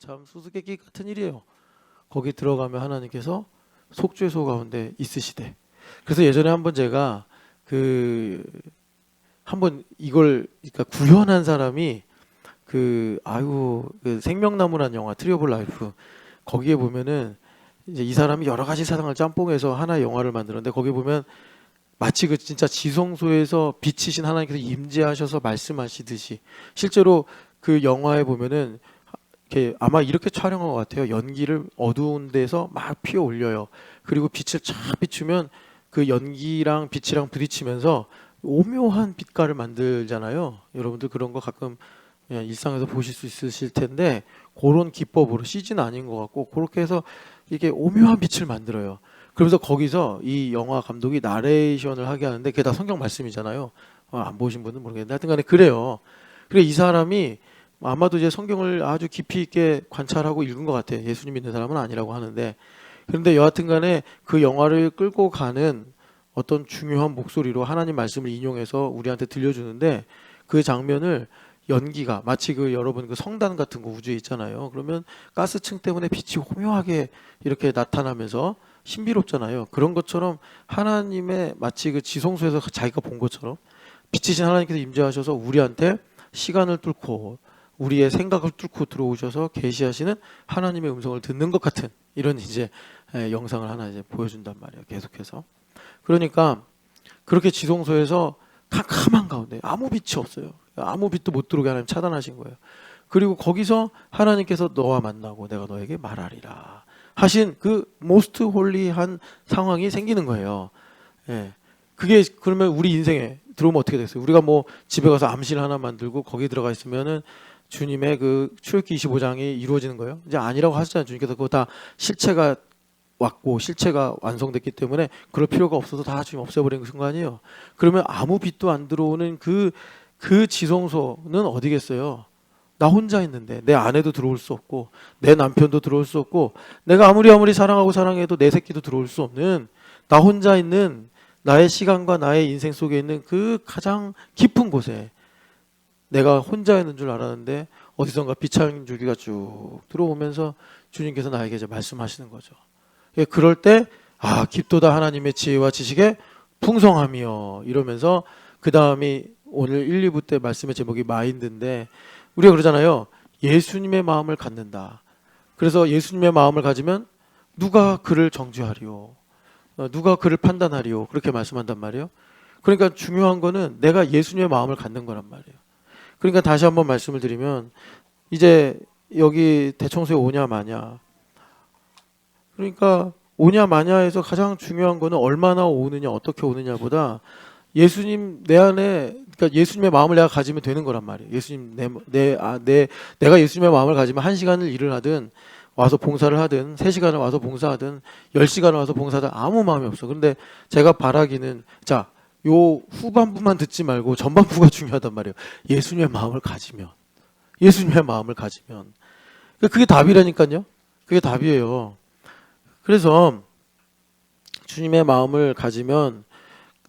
참 수수께끼 같은 일이에요. 거기 들어가면 하나님께서 속죄소 가운데 있으시되. 그래서 예전에 한번 제가 한번 이걸 그러니까 구현한 사람이 그 생명나무란 영화 트리 오브 라이프 거기에 보면은 이제 이 사람이 여러 가지 사상을 짬뽕해서 하나의 영화를 만들었는데 거기 보면 마치 그 진짜 지성소에서 빛이신 하나님께서 임재하셔서 말씀하시듯이 실제로 그 영화에 보면은 이렇게 아마 이렇게 촬영한 것 같아요. 연기를 어두운 데서 막 피어 올려요. 그리고 빛을 쫙 비추면 그 연기랑 빛이랑 부딪히면서 오묘한 빛깔을 만들잖아요. 여러분들 그런 거 가끔 그냥 일상에서 보실 수 있으실 텐데 그런 기법으로 CG는 아닌 것 같고 그렇게 해서 이게 오묘한 빛을 만들어요. 그러면서 거기서 이 영화 감독이 나레이션을 하게 하는데 그게 다 성경 말씀이잖아요. 안 보신 분은 모르겠는데 하여튼간에 그래요. 그래 이 사람이 아마도 이제 성경을 아주 깊이 있게 관찰하고 읽은 것 같아요. 예수님 믿는 사람은 아니라고 하는데 그런데 여하튼간에 그 영화를 끌고 가는 어떤 중요한 목소리로 하나님 말씀을 인용해서 우리한테 들려주는데 그 장면을 연기가 마치 여러분 그 성단 같은 거 우주에 있잖아요. 그러면 가스층 때문에 빛이 오묘하게 이렇게 나타나면서 신비롭잖아요. 그런 것처럼 하나님의 마치 그 지성소에서 자기가 본 것처럼 빛이신 하나님께서 임재하셔서 우리한테 시간을 뚫고 우리의 생각을 뚫고 들어오셔서 계시하시는 하나님의 음성을 듣는 것 같은 이런 이제 영상을 하나 이제 보여준단 말이에요. 계속해서. 그러니까 그렇게 지성소에서 캄캄한 가운데 아무 빛이 없어요. 아무 빛도 못 들어오게 하나님 차단하신 거예요. 그리고 거기서 하나님께서 너와 만나고 내가 너에게 말하리라 하신 그 모스트 홀리한 상황이 생기는 거예요. 예. 그게 그러면 우리 인생에 들어오면 어떻게 됐어요? 우리가 뭐 집에 가서 암실 하나 만들고 거기 들어가 있으면은 주님의 그 출애굽기 25장이 이루어지는 거예요? 이제 아니라고 하셨잖아요. 주님께서 그거 다 실체가 왔고 실체가 완성됐기 때문에 그럴 필요가 없어서 다 주님 없애버린 순간이에요. 그러면 아무 빛도 안 들어오는 그 지성소는 어디겠어요? 나 혼자 있는데 내 아내도 들어올 수 없고 내 남편도 들어올 수 없고 내가 아무리 사랑하고 사랑해도 내 새끼도 들어올 수 없는 나 혼자 있는 나의 시간과 나의 인생 속에 있는 그 가장 깊은 곳에 내가 혼자 있는 줄 알았는데 어디선가 빛한 줄기가 쭉 들어오면서 주님께서 나에게 이제 말씀하시는 거죠. 그럴 때 깊도다 하나님의 지혜와 지식의 풍성함이여 이러면서 그 다음이 오늘 1, 2부 때 말씀의 제목이 마인드인데 우리가 그러잖아요. 예수님의 마음을 갖는다. 그래서 예수님의 마음을 가지면 누가 그를 정죄하리요? 누가 그를 판단하리요? 그렇게 말씀한단 말이에요. 그러니까 중요한 거는 내가 예수님의 마음을 갖는 거란 말이에요. 그러니까 다시 한번 말씀을 드리면 이제 여기 대청소에 오냐 마냐 그러니까 오냐 마냐에서 가장 중요한 거는 얼마나 오느냐 어떻게 오느냐보다 예수님 내 안에 그러니까 예수님의 마음을 내가 가지면 되는 거란 말이에요. 예수님 내가 예수님의 마음을 가지면 1시간을 일을 하든 와서 봉사를 하든 3시간을 와서 봉사하든 10시간을 와서 봉사하든 아무 마음이 없어. 그런데 제가 바라기는 요 후반부만 듣지 말고 전반부가 중요하단 말이에요. 예수님의 마음을 가지면 그게 답이라니까요. 그게 답이에요. 그래서 주님의 마음을 가지면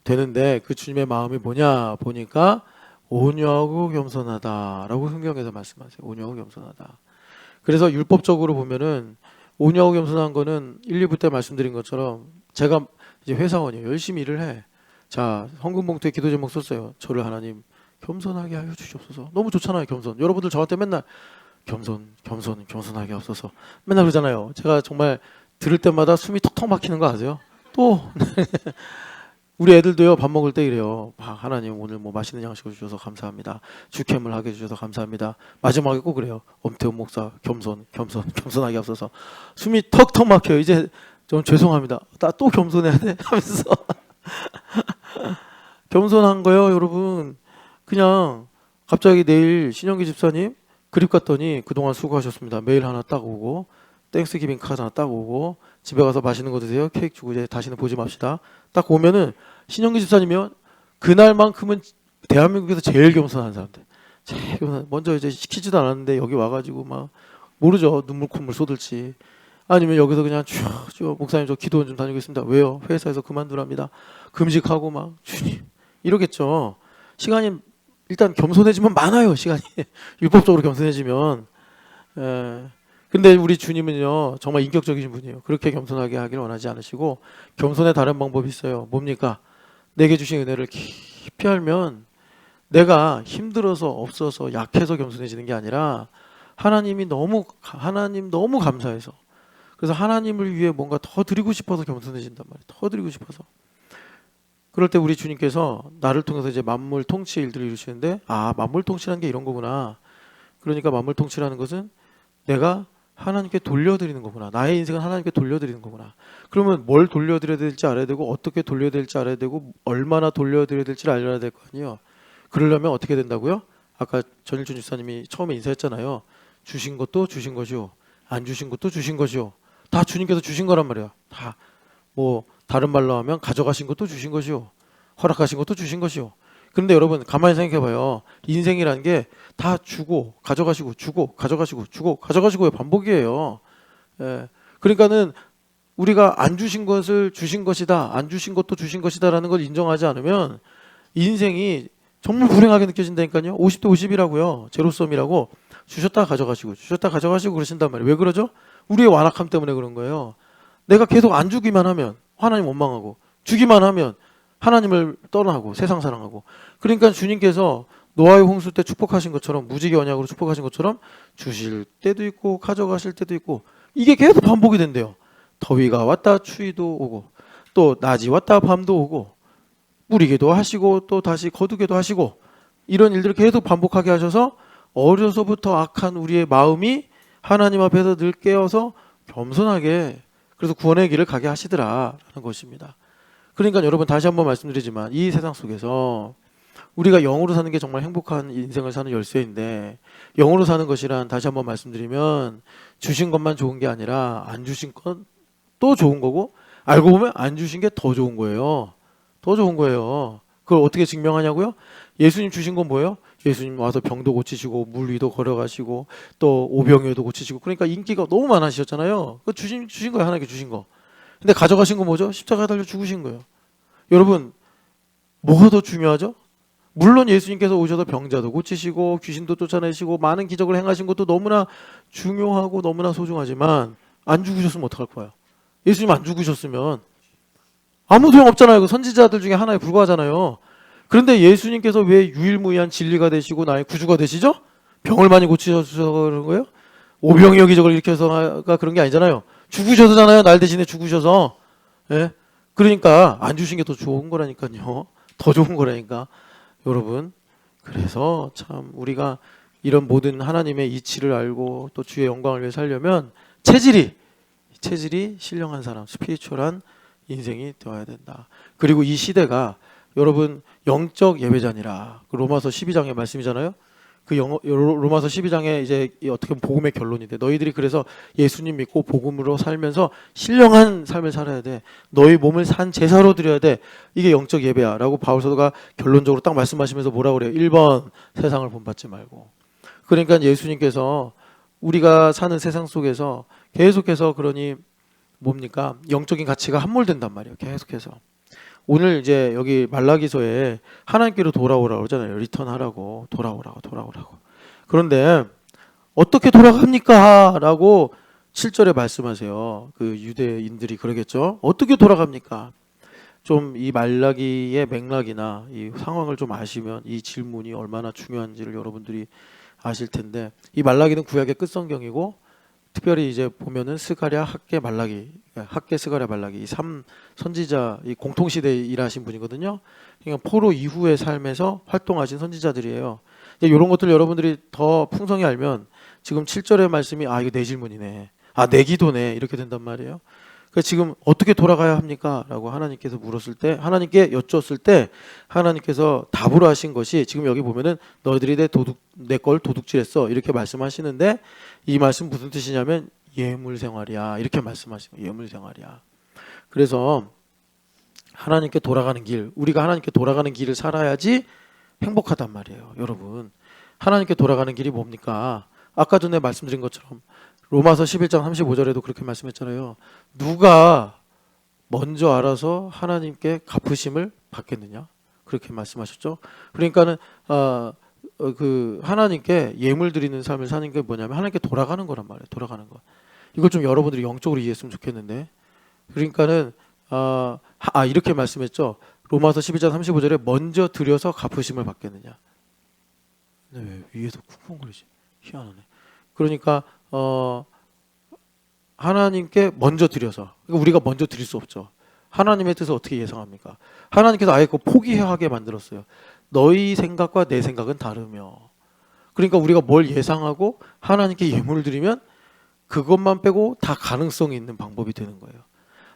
되는데 그 주님의 마음이 뭐냐 보니까 온유하고 겸손하다라고 성경에서 말씀하세요. 온유하고 겸손하다. 그래서 율법적으로 보면은 온유하고 겸손한 거는 1, 2부 때 말씀드린 것처럼 제가 이제 회사원이에요. 열심히 일을 해. 자, 헌금 봉투에 기도 제목 썼어요. 저를 하나님 겸손하게 하여 주시옵소서. 너무 좋잖아요, 겸손. 여러분들 저한테 맨날 겸손하게 하옵소서. 맨날 그러잖아요. 제가 정말 들을 때마다 숨이 턱턱 막히는 거 아세요? 또 우리 애들도요 밥 먹을 때 이래요. 하나님 오늘 뭐 맛있는 양식을 주셔서 감사합니다. 주캠을 하게 해주셔서 감사합니다. 마지막에 꼭 그래요. 엄태훈 목사 겸손하게 하옵소서. 숨이 턱턱 막혀요. 이제 좀 죄송합니다. 나 또 겸손해야 돼 하면서 겸손한 거예요, 여러분. 그냥 갑자기 내일 신영기 집사님 그립 갔더니 그동안 수고하셨습니다. 메일 하나 딱 오고 땡스기빙 카드 하나 딱 오고 집에 가서 맛있는 거 드세요. 케이크 주고 이제 다시는 보지 맙시다. 딱 오면은 신영기 집사님이면 그날만큼은 대한민국에서 제일 겸손한 사람들. 제일 겸손한. 먼저 이제 시키지도 않았는데 여기 와가지고 막 모르죠. 눈물 콧물 쏟을지. 아니면 여기서 그냥 쭉 목사님 저 기도원 좀 다니겠습니다. 왜요? 회사에서 그만두랍니다. 금식하고 막 주님 이러겠죠. 시간이 일단 겸손해지면 많아요. 시간이 율법적으로 겸손해지면. 근데 우리 주님은요 정말 인격적이신 분이에요. 그렇게 겸손하게 하길 원하지 않으시고 겸손의 다른 방법이 있어요. 뭡니까? 내게 주신 은혜를 깊이 알면 내가 힘들어서 없어서 약해서 겸손해지는 게 아니라 하나님 너무 감사해서 그래서 하나님을 위해 뭔가 더 드리고 싶어서 겸손해진단 말이에요. 더 드리고 싶어서. 그럴 때 우리 주님께서 나를 통해서 이제 만물 통치의 일들을 이루시는데 만물 통치라는 게 이런 거구나. 그러니까 만물 통치라는 것은 내가 하나님께 돌려드리는 거구나. 나의 인생은 하나님께 돌려드리는 거구나. 그러면 뭘 돌려드려야 될지 알아야 되고 어떻게 돌려야 될지 알아야 되고 얼마나 돌려드려야 될지를 알아야 될 거 아니에요. 그러려면 어떻게 된다고요? 아까 전일준 집사님이 처음에 인사했잖아요. 주신 것도 주신 것이요. 안 주신 것도 주신 것이요. 다 주님께서 주신 거란 말이야. 다 뭐 다른 말로 하면 가져가신 것도 주신 것이요. 허락하신 것도 주신 것이요. 그런데 여러분 가만히 생각해봐요. 인생이라는 게 다 주고 가져가시고 주고 가져가시고 주고 가져가시고의 반복이에요. 예. 그러니까는 우리가 안 주신 것을 주신 것이다. 안 주신 것도 주신 것이다라는 걸 인정하지 않으면 인생이 정말 불행하게 느껴진다니까요. 50대 50이라고요. 제로섬이라고 주셨다 가져가시고 주셨다 가져가시고 그러신단 말이에요. 왜 그러죠? 우리의 완악함 때문에 그런 거예요. 내가 계속 안 주기만 하면 하나님 원망하고 주기만 하면 하나님을 떠나고 세상 사랑하고 그러니까 주님께서 노아의 홍수 때 축복하신 것처럼 무지개 언약으로 축복하신 것처럼 주실 때도 있고 가져가실 때도 있고 이게 계속 반복이 된대요. 더위가 왔다 추위도 오고 또 낮이 왔다 밤도 오고 뿌리기도 하시고 또 다시 거두기도 하시고 이런 일들을 계속 반복하게 하셔서 어려서부터 악한 우리의 마음이 하나님 앞에서 늘 깨어서 겸손하게 그래서 구원의 길을 가게 하시더라라는 것입니다. 그러니까 여러분 다시 한번 말씀드리지만 이 세상 속에서 우리가 영으로 사는 게 정말 행복한 인생을 사는 열쇠인데 영으로 사는 것이란 다시 한번 말씀드리면 주신 것만 좋은 게 아니라 안 주신 건 또 좋은 거고 알고 보면 안 주신 게 더 좋은 거예요. 더 좋은 거예요. 그걸 어떻게 증명하냐고요? 예수님 주신 건 뭐예요? 예수님 와서 병도 고치시고 물 위도 걸어가시고 또 오병이어도 고치시고 그러니까 인기가 너무 많으셨잖아요. 그 주신 거예요. 하나님께 주신 거. 근데 가져가신 건 뭐죠? 십자가에 달려 죽으신 거예요. 여러분 뭐가 더 중요하죠? 물론 예수님께서 오셔서 병자도 고치시고 귀신도 쫓아내시고 많은 기적을 행하신 것도 너무나 중요하고 너무나 소중하지만 안 죽으셨으면 어떡할 거예요? 예수님 안 죽으셨으면 아무 소용 없잖아요. 그 선지자들 중에 하나에 불과하잖아요. 그런데 예수님께서 왜 유일무이한 진리가 되시고 나의 구주가 되시죠? 병을 많이 고치셔서 그런 거예요? 오병이어 기적을 일으켜서가 그런 게 아니잖아요. 죽으셔서잖아요. 날 대신에 죽으셔서. 예? 그러니까 안 주신 게 더 좋은 거라니까요. 더 좋은 거라니까. 여러분 그래서 참 우리가 이런 모든 하나님의 이치를 알고 또 주의 영광을 위해 살려면 체질이 신령한 사람, 스피리추얼한 인생이 되어야 된다. 그리고 이 시대가 여러분 영적 예배자니라. 그 로마서 12장의 말씀이잖아요. 그 로마서 12장에 이제 어떻게 보면 복음의 결론인데 너희들이 그래서 예수님 믿고 복음으로 살면서 신령한 삶을 살아야 돼. 너희 몸을 산 제사로 드려야 돼. 이게 영적 예배야라고 바울 사도가 결론적으로 딱 말씀하시면서 뭐라고 그래요? 1번 세상을 본받지 말고. 그러니까 예수님께서 우리가 사는 세상 속에서 계속해서 그러니 뭡니까? 영적인 가치가 함몰된단 말이에요. 계속해서. 오늘 이제 여기 말라기서에 하나님께로 돌아오라고 그러잖아요. 리턴하라고 돌아오라고. 그런데 어떻게 돌아갑니까? 라고 7절에 말씀하세요. 그 유대인들이 그러겠죠. 어떻게 돌아갑니까? 좀 이 말라기의 맥락이나 이 상황을 좀 아시면 이 질문이 얼마나 중요한지를 여러분들이 아실 텐데 이 말라기는 구약의 끝성경이고 특별히 이제 보면은 스가랴, 학개, 말라기, 학개, 스가랴, 말라기 이 3선지자 이 공통 시대에 일하신 분이거든요. 그러니까 포로 이후의 삶에서 활동하신 선지자들이에요. 이런 것들 여러분들이 더 풍성히 알면 지금 7절의 말씀이 이거 내 질문이네. 내 기도네. 이렇게 된단 말이에요. 그러니까 지금 어떻게 돌아가야 합니까? 라고 하나님께서 물었을 때 하나님께 여쭈었을 때 하나님께서 답으로 하신 것이 지금 여기 보면은 너희들이 내 걸 도둑질했어. 이렇게 말씀하시는데 이 말씀 무슨 뜻이냐면 예물 생활이야. 이렇게 말씀하시는 거예요. 예물 생활이야. 그래서 하나님께 돌아가는 길, 우리가 하나님께 돌아가는 길을 살아야지 행복하단 말이에요. 여러분. 하나님께 돌아가는 길이 뭡니까? 아까 전에 말씀드린 것처럼 로마서 11장 35절에도 그렇게 말씀했잖아요. 누가 먼저 알아서 하나님께 갚으심을 받겠느냐? 그렇게 말씀하셨죠. 그러니까는 그 하나님께 예물 드리는 삶을 사는 게 뭐냐면 하나님께 돌아가는 거란 말이에요. 돌아가는 거. 이걸 좀 여러분들이 영적으로 이해했으면 좋겠는데. 그러니까는 이렇게 말씀했죠. 로마서 11장 35절에 먼저 드려서 갚으심을 받겠느냐. 근데 왜 위에서 쿵쿵거리지? 희한하네. 그러니까 하나님께 먼저 드려서, 그러니까 우리가 먼저 드릴 수 없죠. 하나님의 뜻을 어떻게 예상합니까? 하나님께서 아예 그 포기하게 만들었어요. 너희 생각과 내 생각은 다르며. 그러니까 우리가 뭘 예상하고 하나님께 예물을 드리면 그것만 빼고 다 가능성이 있는 방법이 되는 거예요.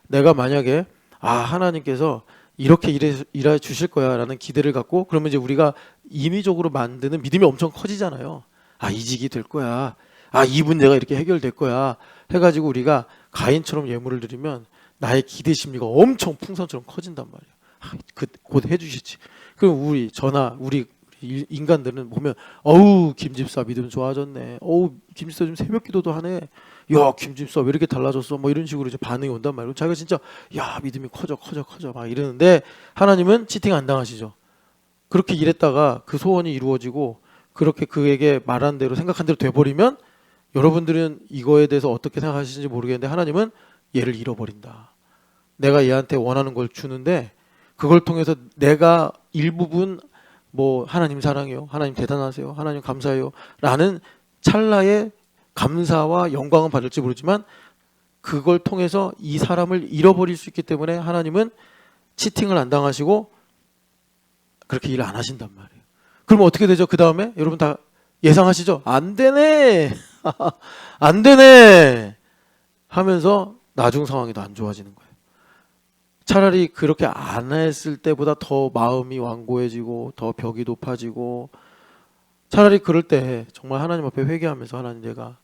내가 만약에 하나님께서 이렇게 일해 주실 거야 라는 기대를 갖고, 그러면 이제 우리가 임의적으로 만드는 믿음이 엄청 커지잖아요. 이직이 될 거야. 이 문제가 이렇게 해결될 거야 해가지고 우리가 가인처럼 예물을 드리면 나의 기대 심리가 엄청 풍선처럼 커진단 말이에요. 곧 해주시지. 그럼 우리 인간들은 보면 김집사 믿음 좋아졌네. 김집사 좀 새벽 기도도 하네. 야, 김집사 왜 이렇게 달라졌어? 뭐 이런 식으로 이제 반응이 온단 말이에요. 자기가 진짜 믿음이 커져 막 이러는데 하나님은 치팅 안 당하시죠. 그렇게 일했다가 그 소원이 이루어지고 그렇게 그에게 말한 대로 생각한 대로 돼버리면 여러분들은 이거에 대해서 어떻게 생각하시는지 모르겠는데 하나님은 얘를 잃어버린다. 내가 얘한테 원하는 걸 주는데 그걸 통해서 내가 일부분 하나님 사랑해요, 하나님 대단하세요, 하나님 감사해요 라는 찰나의 감사와 영광은 받을지 모르지만 그걸 통해서 이 사람을 잃어버릴 수 있기 때문에 하나님은 치팅을 안 당하시고 그렇게 일을 안 하신단 말이에요. 그러면 어떻게 되죠? 그 다음에 여러분 다 예상하시죠? 안 되네 안 되네 하면서 나중 상황이 더 안 좋아지는 거예요. 차라리 그렇게 안 했을 때보다 더 마음이 완고해지고 더 벽이 높아지고, 차라리 그럴 때 정말 하나님 앞에 회개하면서 하나님, 내가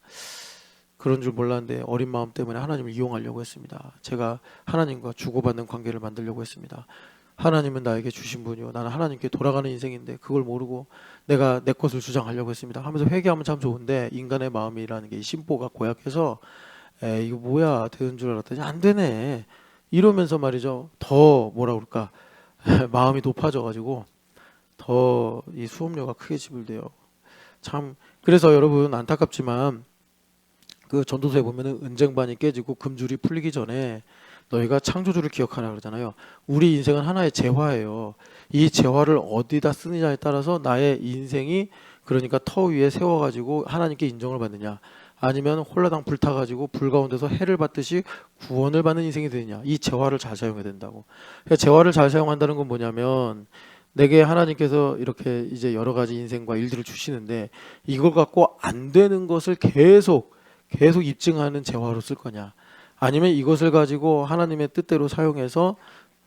그런 줄 몰랐는데 어린 마음 때문에 하나님을 이용하려고 했습니다. 제가 하나님과 주고받는 관계를 만들려고 했습니다. 하나님은 나에게 주신 분이요, 나는 하나님께 돌아가는 인생인데 그걸 모르고 내가 내 것을 주장하려고 했습니다 하면서 회개하면 참 좋은데, 인간의 마음이라는 게 심보가 고약해서 이거 뭐야 되는 줄 알았더니 안 되네 이러면서 말이죠, 더 뭐라 그럴까 마음이 높아져가지고 더 이 수업료가 크게 지불돼요. 참, 그래서 여러분 안타깝지만 그 전도서에 보면은 은쟁반이 깨지고 금줄이 풀리기 전에 너희가 창조주를 기억하라 그러잖아요. 우리 인생은 하나의 재화예요. 이 재화를 어디다 쓰느냐에 따라서 나의 인생이, 그러니까 터 위에 세워가지고 하나님께 인정을 받느냐, 아니면 홀라당 불타가지고 불 가운데서 해를 받듯이 구원을 받는 인생이 되느냐, 이 재화를 잘 사용해야 된다고. 그러니까 재화를 잘 사용한다는 건 뭐냐면, 내게 하나님께서 이렇게 이제 여러 가지 인생과 일들을 주시는데 이걸 갖고 안 되는 것을 계속 입증하는 재화로 쓸 거냐, 아니면 이것을 가지고 하나님의 뜻대로 사용해서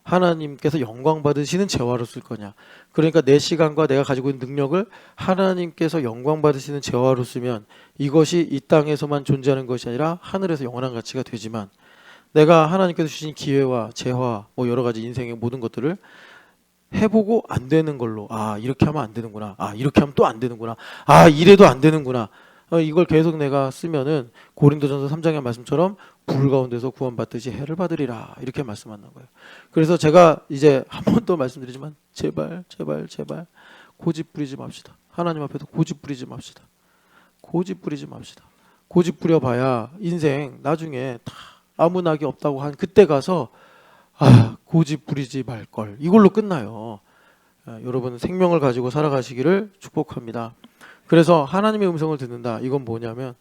하나님께서 영광 받으시는 재화로 쓸 거냐. 그러니까 내 시간과 내가 가지고 있는 능력을 하나님께서 영광 받으시는 재화로 쓰면 이것이 이 땅에서만 존재하는 것이 아니라 하늘에서 영원한 가치가 되지만, 내가 하나님께서 주신 기회와 재화, 여러 가지 인생의 모든 것들을 해보고 안 되는 걸로, 이렇게 하면 안 되는구나, 이렇게 하면 또 안 되는구나, 이래도 안 되는구나, 이걸 계속 내가 쓰면은 고린도전서 3장의 말씀처럼 불 가운데서 구원받듯이 해를 받으리라, 이렇게 말씀하는 거예요. 그래서 제가 이제 한 번 더 말씀드리지만 제발 고집 부리지 맙시다. 하나님 앞에서 고집 부리지 맙시다. 고집 부려봐야 인생 나중에 다 아무 낙이 없다고 한 그때 가서 고집 부리지 말걸, 이걸로 끝나요. 여러분 생명을 가지고 살아가시기를 축복합니다. 그래서 하나님의 음성을 듣는다, 이건 뭐냐면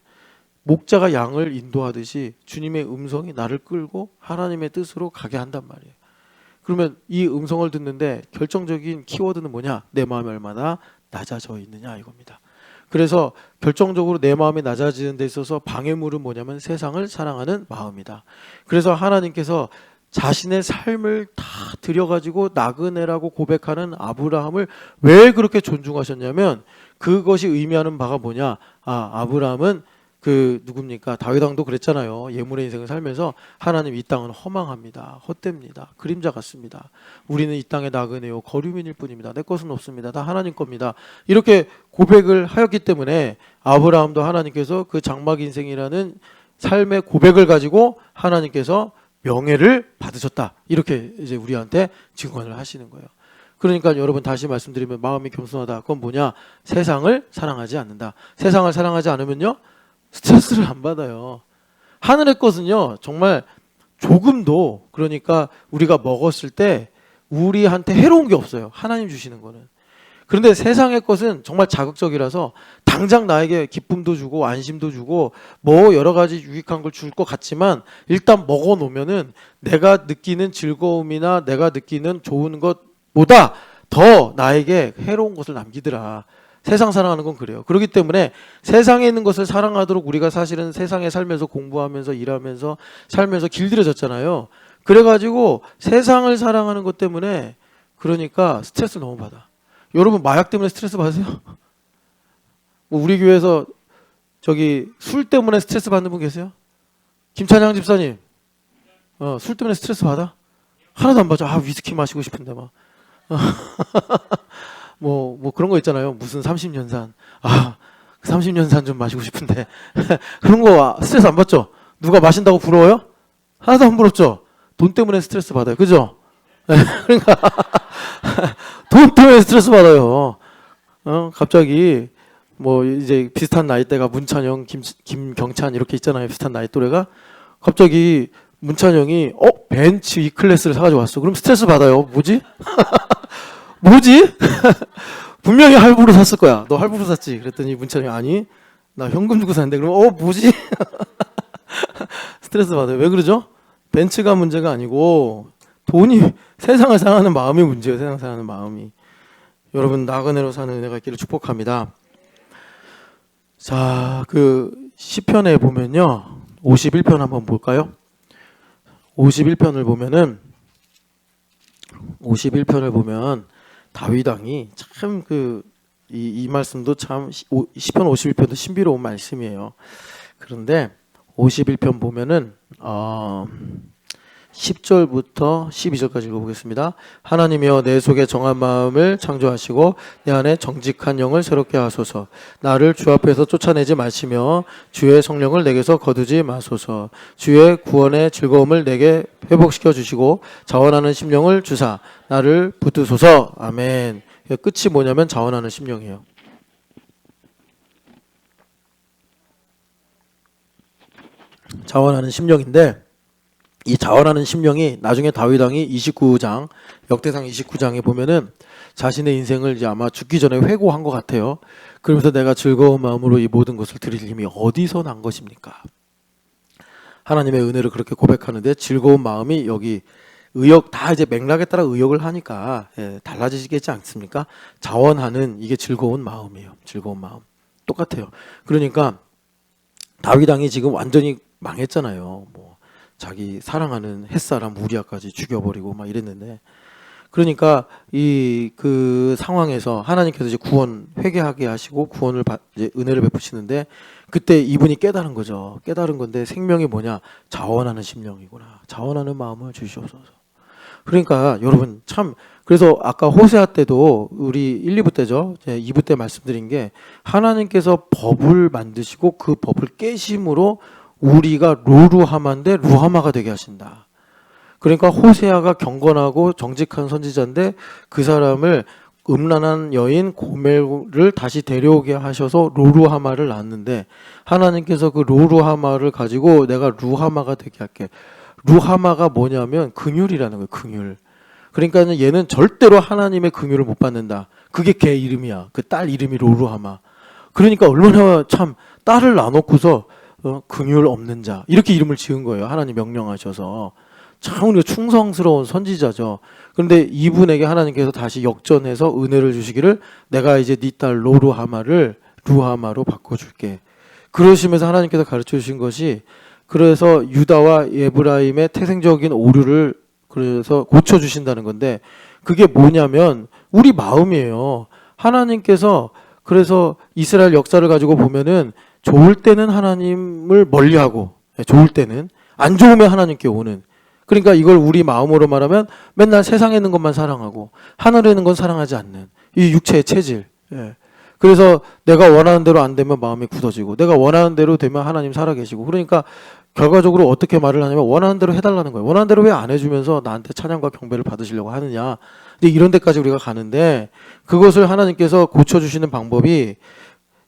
목자가 양을 인도하듯이 주님의 음성이 나를 끌고 하나님의 뜻으로 가게 한단 말이에요. 그러면 이 음성을 듣는데 결정적인 키워드는 뭐냐, 내 마음이 얼마나 낮아져 있느냐, 이겁니다. 그래서 결정적으로 내 마음이 낮아지는 데 있어서 방해물은 뭐냐면 세상을 사랑하는 마음이다. 그래서 하나님께서 자신의 삶을 다 들여가지고 나그네라고 고백하는 아브라함을 왜 그렇게 존중하셨냐면, 그것이 의미하는 바가 뭐냐, 아브라함은 누굽니까, 다윗 왕도 그랬잖아요. 예물의 인생을 살면서 하나님, 이 땅은 허망합니다, 헛됩니다, 그림자 같습니다, 우리는 이 땅의 나그네요, 거류민일 뿐입니다, 내 것은 없습니다, 다 하나님 겁니다, 이렇게 고백을 하였기 때문에 아브라함도 하나님께서 그 장막 인생이라는 삶의 고백을 가지고 하나님께서 명예를 받으셨다, 이렇게 이제 우리한테 증언을 하시는 거예요. 그러니까 여러분 다시 말씀드리면 마음이 겸손하다. 그건 뭐냐? 세상을 사랑하지 않는다. 세상을 사랑하지 않으면요, 스트레스를 안 받아요. 하늘의 것은요, 정말 조금도, 그러니까 우리가 먹었을 때 우리한테 해로운 게 없어요. 하나님 주시는 거는. 그런데 세상의 것은 정말 자극적이라서 당장 나에게 기쁨도 주고 안심도 주고 뭐 여러 가지 유익한 걸 줄 것 같지만 일단 먹어 놓으면은 내가 느끼는 즐거움이나 내가 느끼는 좋은 것보다 더 나에게 해로운 것을 남기더라. 세상 사랑하는 건 그래요. 그렇기 때문에 세상에 있는 것을 사랑하도록 우리가 사실은 세상에 살면서 공부하면서 일하면서 살면서 길들여졌잖아요. 그래가지고 세상을 사랑하는 것 때문에 그러니까 스트레스 너무 받아. 여러분 마약 때문에 스트레스 받으세요? 뭐 우리 교회에서 저기 술 때문에 스트레스 받는 분 계세요? 김찬양 집사님, 술 때문에 스트레스 받아? 하나도 안 받아. 위스키 마시고 싶은데 막. 뭐 그런 거 있잖아요. 무슨 30년산. 30년산 좀 마시고 싶은데. 그런 거 스트레스 안 받죠? 누가 마신다고 부러워요? 하나도 안 부럽죠? 돈 때문에 스트레스 받아요. 그죠? 그러니까 돈 때문에 스트레스 받아요. 갑자기 뭐 이제 비슷한 나이대가 문찬영, 김경찬 이렇게 있잖아요. 비슷한 나이 또래가 갑자기 문찬영이 벤츠 E 클래스를 사가지고 왔어. 그럼 스트레스 받아요. 뭐지? 뭐지? 분명히 할부로 샀을 거야. 너 할부로 샀지? 그랬더니 문찬영이 아니 나 현금 주고 샀는데. 그러면 뭐지? 스트레스 받아요. 왜 그러죠? 벤츠가 문제가 아니고 돈이 세상을 사랑하는 마음이 문제예요. 세상 사랑하는 마음이. 여러분 나그네로 사는 은혜가 있기를 축복합니다. 자, 그 시편에 보면요. 51편 한번 볼까요? 51편을 보면 다윗 왕이 참 이 말씀도 참 시편 51편도 신비로운 말씀이에요. 그런데 51편 보면은 10절부터 12절까지 읽어보겠습니다. 하나님이여 내 속에 정한 마음을 창조하시고 내 안에 정직한 영을 새롭게 하소서. 나를 주 앞에서 쫓아내지 마시며 주의 성령을 내게서 거두지 마소서. 주의 구원의 즐거움을 내게 회복시켜 주시고 자원하는 심령을 주사 나를 붙드소서. 아멘. 끝이 뭐냐면 자원하는 심령이에요. 자원하는 심령인데 이 자원하는 심령이 나중에 다윗 왕이 29장 역대상 29장에 보면은 자신의 인생을 이제 아마 죽기 전에 회고한 것 같아요. 그러면서 내가 즐거운 마음으로 이 모든 것을 드릴 힘이 어디서 난 것입니까? 하나님의 은혜를 그렇게 고백하는데 즐거운 마음이 여기 의역 다 이제 맥락에 따라 의역을 하니까 달라지시겠지 않습니까? 자원하는 이게 즐거운 마음이에요. 즐거운 마음 똑같아요. 그러니까 다윗 왕이 지금 완전히 망했잖아요. 뭐 자기 사랑하는 햇사람 우리아까지 죽여버리고 막 이랬는데 그러니까 그 상황에서 하나님께서 이제 구원 회개하게 하시고 구원을 이제 은혜를 베푸시는데 그때 이분이 깨달은 거죠. 깨달은 건데 생명이 뭐냐? 자원하는 심령이구나. 자원하는 마음을 주시옵소서. 그러니까 여러분 참 그래서 아까 호세아 때도 우리 1, 2부 때죠. 2부 때 말씀드린 게 하나님께서 법을 만드시고 그 법을 깨심으로 우리가 로루하마인데 루하마가 되게 하신다. 그러니까 호세아가 경건하고 정직한 선지자인데 그 사람을 음란한 여인 고멜을 다시 데려오게 하셔서 로루하마를 낳았는데 하나님께서 그 로루하마를 가지고 내가 루하마가 되게 할게. 루하마가 뭐냐면 긍휼이라는 거예요. 긍휼. 그러니까 얘는 절대로 하나님의 긍휼을 못 받는다. 그게 걔 이름이야. 그 딸 이름이 로루하마. 그러니까 얼마나 참 딸을 낳아놓고서 긍휼 없는 자 이렇게 이름을 지은 거예요. 하나님 명령하셔서. 참 우리가 충성스러운 선지자죠. 그런데 이분에게 하나님께서 다시 역전해서 은혜를 주시기를 내가 이제 네 딸 로루하마를 루하마로 바꿔줄게. 그러시면서 하나님께서 가르쳐 주신 것이 그래서 유다와 에브라임의 태생적인 오류를 그래서 고쳐주신다는 건데 그게 뭐냐면 우리 마음이에요. 하나님께서 그래서 이스라엘 역사를 가지고 보면은 좋을 때는 하나님을 멀리하고 좋을 때는 안 좋으면 하나님께 오는 그러니까 이걸 우리 마음으로 말하면 맨날 세상에 있는 것만 사랑하고 하늘에 있는 건 사랑하지 않는 이 육체의 체질. 그래서 내가 원하는 대로 안 되면 마음이 굳어지고 내가 원하는 대로 되면 하나님 살아계시고 그러니까 결과적으로 어떻게 말을 하냐면 원하는 대로 해달라는 거예요. 원하는 대로 왜 안 해주면서 나한테 찬양과 경배를 받으시려고 하느냐. 근데 이런 데까지 우리가 가는데 그것을 하나님께서 고쳐주시는 방법이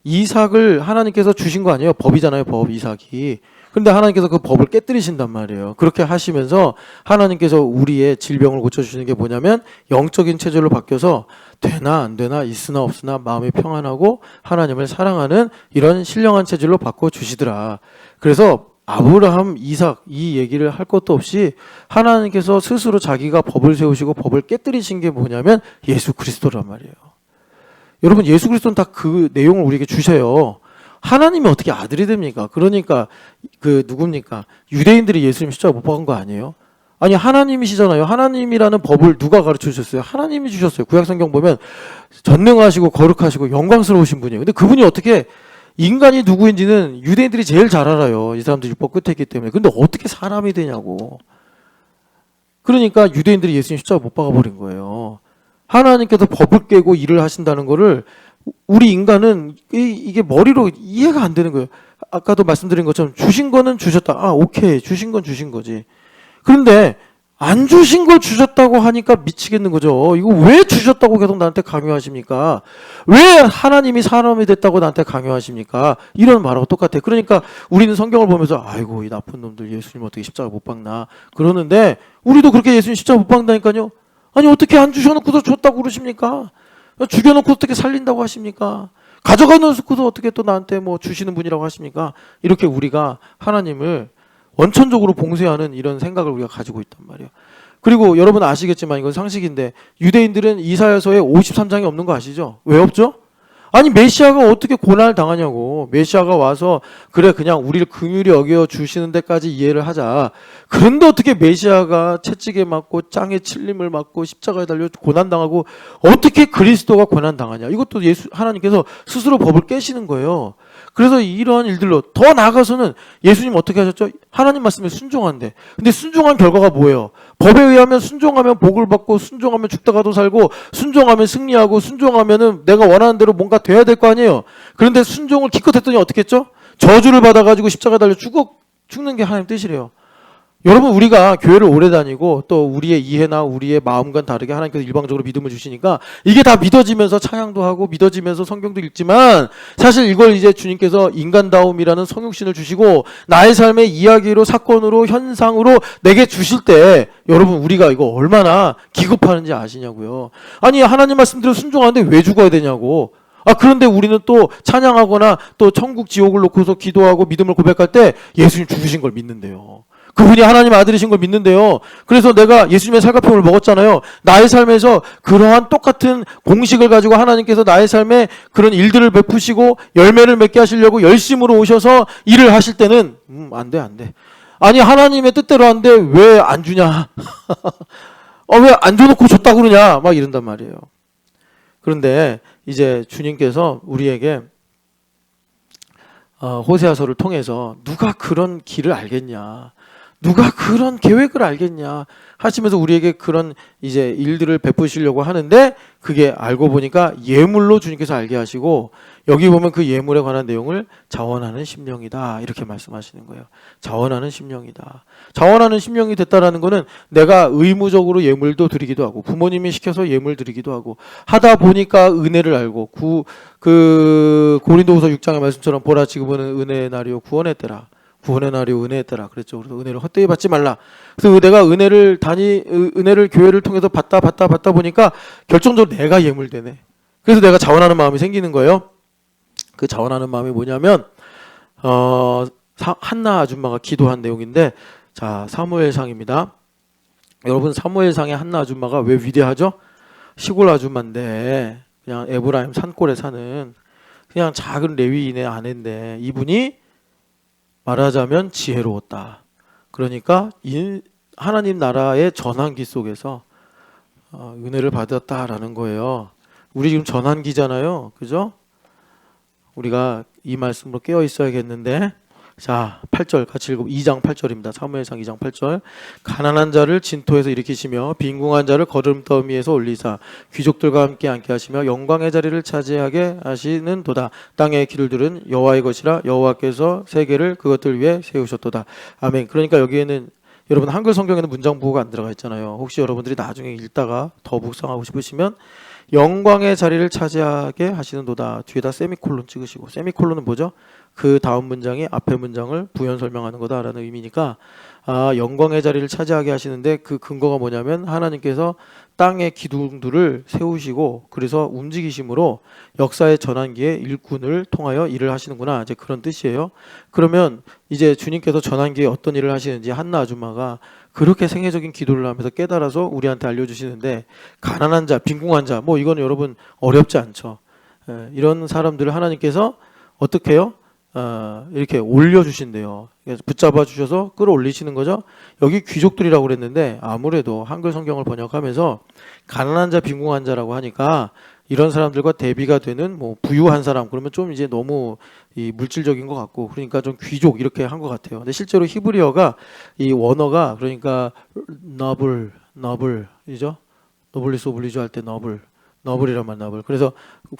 이삭을 하나님께서 주신 거 아니에요? 법이잖아요, 법, 이삭이. 근데 하나님께서 그 법을 깨뜨리신단 말이에요. 그렇게 하시면서 하나님께서 우리의 질병을 고쳐주시는 게 뭐냐면 영적인 체질로 바뀌어서 되나 안 되나 있으나 없으나 마음이 평안하고 하나님을 사랑하는 이런 신령한 체질로 바꿔주시더라. 그래서 아브라함, 이삭 이 얘기를 할 것도 없이 하나님께서 스스로 자기가 법을 세우시고 법을 깨뜨리신 게 뭐냐면 예수 그리스도란 말이에요. 여러분, 예수 그리스도는 다 그 내용을 우리에게 주셔요. 하나님이 어떻게 아들이 됩니까? 그러니까 그 누굽니까? 유대인들이 예수님 십자가 못 박은 거 아니에요? 아니, 하나님이시잖아요. 하나님이라는 법을 누가 가르쳐 주셨어요? 하나님이 주셨어요. 구약성경 보면 전능하시고 거룩하시고 영광스러우신 분이에요. 근데 그분이 어떻게 인간이 누구인지는 유대인들이 제일 잘 알아요. 이 사람들이 율법 끝에 있기 때문에. 근데 어떻게 사람이 되냐고. 그러니까 유대인들이 예수님 십자가 못 박아버린 거예요. 하나님께서 법을 깨고 일을 하신다는 거를 우리 인간은 이게 머리로 이해가 안 되는 거예요. 아까도 말씀드린 것처럼 주신 거는 주셨다. 아, 오케이. 주신 건 주신 거지. 그런데 안 주신 걸 주셨다고 하니까 미치겠는 거죠. 이거 왜 주셨다고 계속 나한테 강요하십니까? 왜 하나님이 사람이 됐다고 나한테 강요하십니까? 이런 말하고 똑같아. 그러니까 우리는 성경을 보면서 아이고 이 나쁜 놈들 예수님 어떻게 십자가 못 박나 그러는데 우리도 그렇게 예수님 십자가 못 박는다니까요. 아니 어떻게 안 주셔놓고서 줬다고 그러십니까? 죽여놓고 어떻게 살린다고 하십니까? 가져가 놓고서 어떻게 또 나한테 뭐 주시는 분이라고 하십니까? 이렇게 우리가 하나님을 원천적으로 봉쇄하는 이런 생각을 우리가 가지고 있단 말이에요. 그리고 여러분 아시겠지만 이건 상식인데 유대인들은 이사야서에 53장이 없는 거 아시죠? 왜 없죠? 아니 메시아가 어떻게 고난을 당하냐고. 메시아가 와서 그래 그냥 우리를 긍휼히 여겨 주시는 데까지 이해를 하자. 그런데 어떻게 메시아가 채찍에 맞고 짱에 칠림을 맞고 십자가에 달려 고난당하고 어떻게 그리스도가 고난당하냐. 이것도 하나님께서 스스로 법을 깨시는 거예요. 그래서 이런 일들로 더 나아가서는 예수님 어떻게 하셨죠? 하나님 말씀에 순종한대. 근데 순종한 결과가 뭐예요? 법에 의하면 순종하면 복을 받고 순종하면 죽다가도 살고 순종하면 승리하고 순종하면은 내가 원하는 대로 뭔가 돼야 될 거 아니에요. 그런데 순종을 기껏 했더니 어떻게 했죠? 저주를 받아가지고 십자가 달려 죽는 게 하나님 뜻이래요. 여러분 우리가 교회를 오래 다니고 또 우리의 이해나 우리의 마음과는 다르게 하나님께서 일방적으로 믿음을 주시니까 이게 다 믿어지면서 찬양도 하고 믿어지면서 성경도 읽지만 사실 이걸 이제 주님께서 인간다움이라는 성육신을 주시고 나의 삶의 이야기로 사건으로 현상으로 내게 주실 때 여러분 우리가 이거 얼마나 기겁하는지 아시냐고요. 아니 하나님 말씀대로 순종하는데 왜 죽어야 되냐고. 그런데 우리는 또 찬양하거나 또 천국 지옥을 놓고서 기도하고 믿음을 고백할 때 예수님 죽으신 걸 믿는데요. 그분이 하나님 아들이신 걸 믿는데요. 그래서 내가 예수님의 살갑힘을 먹었잖아요. 나의 삶에서 그러한 똑같은 공식을 가지고 하나님께서 나의 삶에 그런 일들을 베푸시고 열매를 맺게 하시려고 열심으로 오셔서 일을 하실 때는 안 돼. 아니 하나님의 뜻대로 하는데 왜 안 주냐. 왜 안 줘놓고 줬다 그러냐. 막 이런단 말이에요. 그런데 이제 주님께서 우리에게 호세아서를 통해서 누가 그런 길을 알겠냐. 누가 그런 계획을 알겠냐 하시면서 우리에게 그런 이제 일들을 베푸시려고 하는데 그게 알고 보니까 예물로 주님께서 알게 하시고 여기 보면 그 예물에 관한 내용을 자원하는 심령이다 이렇게 말씀하시는 거예요. 자원하는 심령이다. 자원하는 심령이 됐다라는 거는 내가 의무적으로 예물도 드리기도 하고 부모님이 시켜서 예물 드리기도 하고 하다 보니까 은혜를 알고 그 고린도후서 6장의 말씀처럼 보라 지금은 은혜의 날이요 구원의 때라. 구원의 날이 은혜의 때라 그랬죠. 그래서 은혜를 헛되이 받지 말라. 그래서 내가 은혜를 교회를 통해서 받다 보니까 결정적으로 내가 예물되네. 그래서 내가 자원하는 마음이 생기는 거예요. 그 자원하는 마음이 뭐냐면 한나 아줌마가 기도한 내용인데 자 사무엘상입니다. 여러분 사무엘상의 한나 아줌마가 왜 위대하죠? 시골 아줌마인데 그냥 에브라임 산골에 사는 그냥 작은 레위인의 아내인데 이분이 말하자면 지혜로웠다. 그러니까 하나님 나라의 전환기 속에서 은혜를 받았다라는 거예요. 우리 지금 전환기잖아요. 그죠? 우리가 이 말씀으로 깨어 있어야겠는데 자 8절 같이 읽어 2장 8절입니다. 사무엘상 2장 8절 가난한 자를 진토에서 일으키시며 빈궁한 자를 거름더미에서 올리사 귀족들과 함께 앉게 하시며 영광의 자리를 차지하게 하시는 도다. 땅의 길들은 여호와의 것이라 여호와께서 세계를 그것들 위해 세우셨도다. 아멘. 그러니까 여기에는 여러분 한글 성경에는 문장 부호가 안 들어가 있잖아요. 혹시 여러분들이 나중에 읽다가 더 묵상하고 싶으시면 영광의 자리를 차지하게 하시는도다. 뒤에다 세미콜론 찍으시고, 세미콜론은 뭐죠? 그 다음 문장이 앞에 문장을 부연 설명하는 거다라는 의미니까, 영광의 자리를 차지하게 하시는데 그 근거가 뭐냐면 하나님께서 땅의 기둥들을 세우시고 그래서 움직이심으로 역사의 전환기에 일꾼을 통하여 일을 하시는구나, 이제 그런 뜻이에요. 그러면 이제 주님께서 전환기에 어떤 일을 하시는지 한나 아줌마가 그렇게 생애적인 기도를 하면서 깨달아서 우리한테 알려주시는데, 가난한 자, 빈궁한 자, 뭐 이건 여러분 어렵지 않죠. 이런 사람들을 하나님께서 어떻게 해요? 이렇게 올려주신대요. 붙잡아 주셔서 끌어올리시는 거죠. 여기 귀족들이라고 그랬는데 아무래도 한글 성경을 번역하면서 가난한 자, 빈궁한 자라고 하니까 이런 사람들과 대비가 되는 뭐 부유한 사람, 그러면 좀 이제 너무 이 물질적인 것 같고, 그러니까 좀 귀족 이렇게 한 것 같아요. 근데 실제로 히브리어가 이 원어가 그러니까 너블이죠. 노블리스 오블리주 할 때 너블이란 말, 너블. 그래서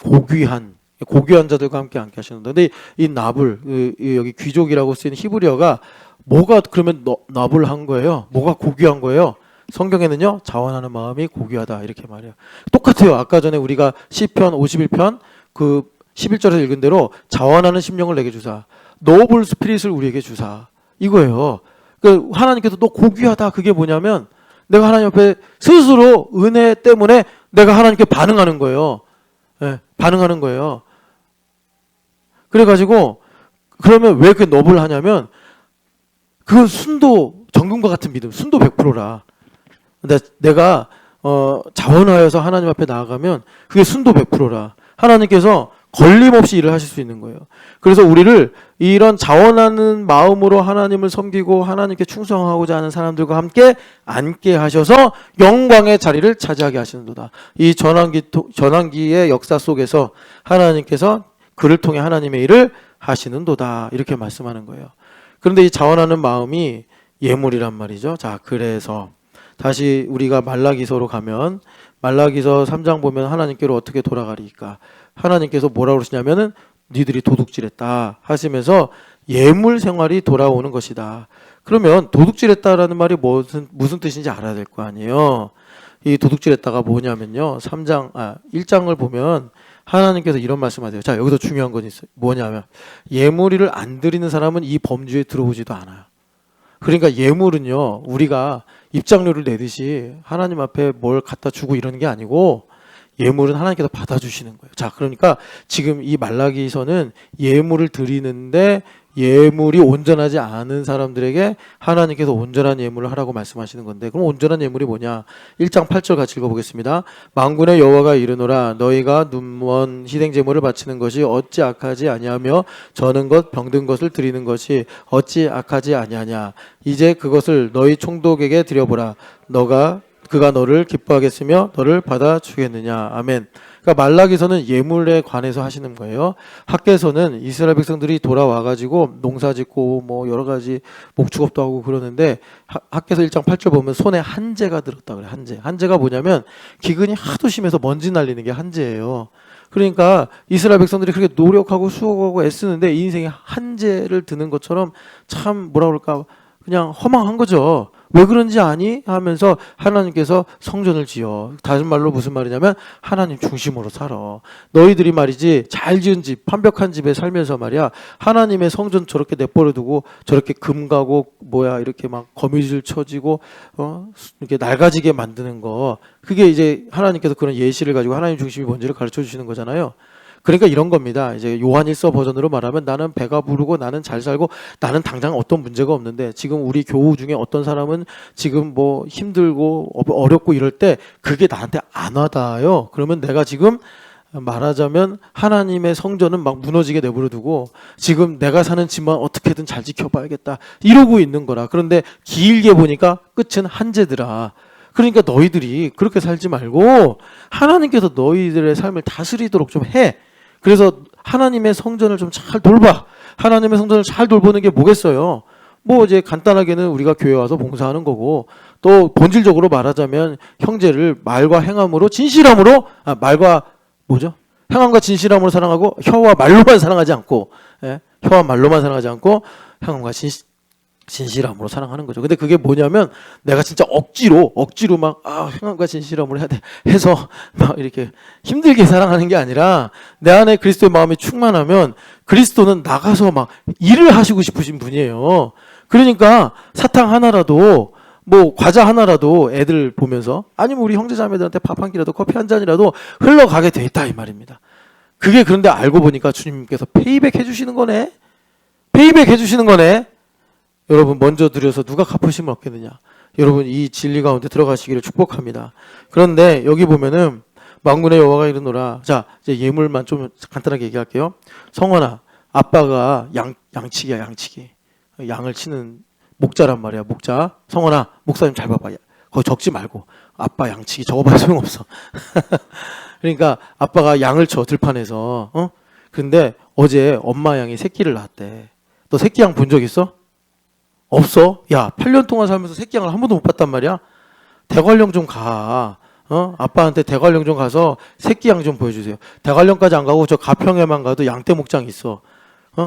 고귀한 자들과 함께 하시는데, 근데 이 나블, 여기 귀족이라고 쓰인 히브리어가 뭐가 그러면 나블한 거예요? 뭐가 고귀한 거예요? 성경에는요, 자원하는 마음이 고귀하다 이렇게 말해요. 똑같아요. 아까 전에 우리가 시편 51편 그 11절에서 읽은 대로 자원하는 심령을 내게 주사, 노블 스피릿을 우리에게 주사, 이거예요. 그 하나님께서 너 고귀하다, 그게 뭐냐면 내가 하나님 앞에 스스로 은혜 때문에 내가 하나님께 반응하는 거예요. 반응하는 거예요. 그래가지고 그러면 왜 그 너블 하냐면 그건 순도, 정금과 같은 믿음, 순도 100%라. 근데 내가 자원하여서 하나님 앞에 나아가면 그게 순도 100%라. 하나님께서 걸림없이 일을 하실 수 있는 거예요. 그래서 우리를 이런 자원하는 마음으로 하나님을 섬기고 하나님께 충성하고자 하는 사람들과 함께 앉게 하셔서 영광의 자리를 차지하게 하시는도다. 이 전환기의 역사 속에서 하나님께서 그를 통해 하나님의 일을 하시는도다, 이렇게 말씀하는 거예요. 그런데 이 자원하는 마음이 예물이란 말이죠. 자, 그래서 다시 우리가 말라기서로 가면 말라기서 3장 보면 하나님께로 어떻게 돌아가리까? 하나님께서 뭐라고 그러시냐면은 니들이 도둑질했다 하시면서 예물 생활이 돌아오는 것이다. 그러면 도둑질했다라는 말이 무슨 뜻인지 알아야 될 거 아니에요. 이 도둑질했다가 뭐냐면요, 1장을 보면 하나님께서 이런 말씀하세요. 자, 여기서 중요한 건 있어요. 뭐냐면 예물을 안 드리는 사람은 이 범주에 들어오지도 않아요. 그러니까 예물은요, 우리가 입장료를 내듯이 하나님 앞에 뭘 갖다 주고 이러는 게 아니고 예물은 하나님께서 받아주시는 거예요. 자, 그러니까 지금 이 말라기서는 예물을 드리는데 예물이 온전하지 않은 사람들에게 하나님께서 온전한 예물을 하라고 말씀하시는 건데, 그럼 온전한 예물이 뭐냐? 1장 8절 같이 읽어보겠습니다. 만군의 여호와가 이르노라, 너희가 눈먼 희생 제물을 바치는 것이 어찌 악하지 아니하며 저는 것 병든 것을 드리는 것이 어찌 악하지 아니하냐. 이제 그것을 너희 총독에게 드려보라. 그가 너를 기뻐하겠으며 너를 받아주겠느냐. 아멘. 그러니까 말라기서는 예물에 관해서 하시는 거예요. 학개서는 이스라엘 백성들이 돌아와가지고 농사짓고 뭐 여러 가지 목축업도 하고 그러는데, 학개서 1장 8절 보면 손에 한재가 들었다 그래. 한재가 뭐냐면 기근이 하도 심해서 먼지 날리는 게 한재예요. 그러니까 이스라엘 백성들이 그렇게 노력하고 수고하고 애쓰는데 이 인생에 한재를 드는 것처럼 참 뭐라 그럴까, 그냥 허망한 거죠. 왜 그런지 아니? 하면서 하나님께서 성전을 지어. 다른 말로 무슨 말이냐면 하나님 중심으로 살아. 너희들이 말이지 잘 지은 집, 완벽한 집에 살면서 말이야, 하나님의 성전 저렇게 내버려두고 저렇게 금 가고 이렇게 막 거미줄 쳐지고 이렇게 낡아지게 만드는 거, 그게 이제 하나님께서 그런 예시를 가지고 하나님 중심이 뭔지를 가르쳐 주시는 거잖아요. 그러니까 이런 겁니다. 이제 요한일서 버전으로 말하면 나는 배가 부르고 나는 잘 살고 나는 당장 어떤 문제가 없는데, 지금 우리 교우 중에 어떤 사람은 지금 뭐 힘들고 어렵고 이럴 때 그게 나한테 안 와닿아요. 그러면 내가 지금 말하자면 하나님의 성전은 막 무너지게 내버려두고 지금 내가 사는 집만 어떻게든 잘 지켜봐야겠다 이러고 있는 거라. 그런데 길게 보니까 끝은 한재더라. 그러니까 너희들이 그렇게 살지 말고 하나님께서 너희들의 삶을 다스리도록 좀 해. 그래서 하나님의 성전을 좀 잘 돌봐. 하나님의 성전을 잘 돌보는 게 뭐겠어요? 뭐 이제 간단하게는 우리가 교회 와서 봉사하는 거고, 또 본질적으로 말하자면 형제를 말과 행함으로 진실함으로, 행함과 진실함으로 사랑하고 혀와 말로만 사랑하지 않고, 혀와 말로만 사랑하지 않고 행함과 진실함으로 사랑하는 거죠. 근데 그게 뭐냐면 내가 진짜 억지로 막 행함과 진실함으로 해야 돼 해서 막 이렇게 힘들게 사랑하는 게 아니라 내 안에 그리스도의 마음이 충만하면 그리스도는 나가서 막 일을 하시고 싶으신 분이에요. 그러니까 사탕 하나라도 뭐 과자 하나라도 애들 보면서 아니면 우리 형제자매들한테 밥 한 끼라도 커피 한 잔이라도 흘러가게 돼 있다 이 말입니다. 그게 그런데 알고 보니까 주님께서 페이백 해주시는 거네. 페이백 해주시는 거네. 여러분 먼저 드려서 누가 갚으시면 없겠느냐. 여러분 이 진리 가운데 들어가시기를 축복합니다. 그런데 여기 보면은 만군의 여호와가 이르노라. 자 이제 예물만 좀 간단하게 얘기할게요. 성원아, 아빠가 양치기야 양치기. 양을 치는 목자란 말이야 목자. 성원아, 목사님 잘 봐봐. 거기 적지 말고 아빠 양치기 적어봐야 소용없어. 그러니까 아빠가 양을 쳐 들판에서. 근데 어제 엄마 양이 새끼를 낳았대. 너 새끼 양 본 적 있어? 없어? 야, 8년 동안 살면서 새끼 양을 한 번도 못 봤단 말이야? 대관령 좀 가. 아빠한테 대관령 좀 가서 새끼 양 좀 보여주세요. 대관령까지 안 가고 저 가평에만 가도 양떼 목장 있어.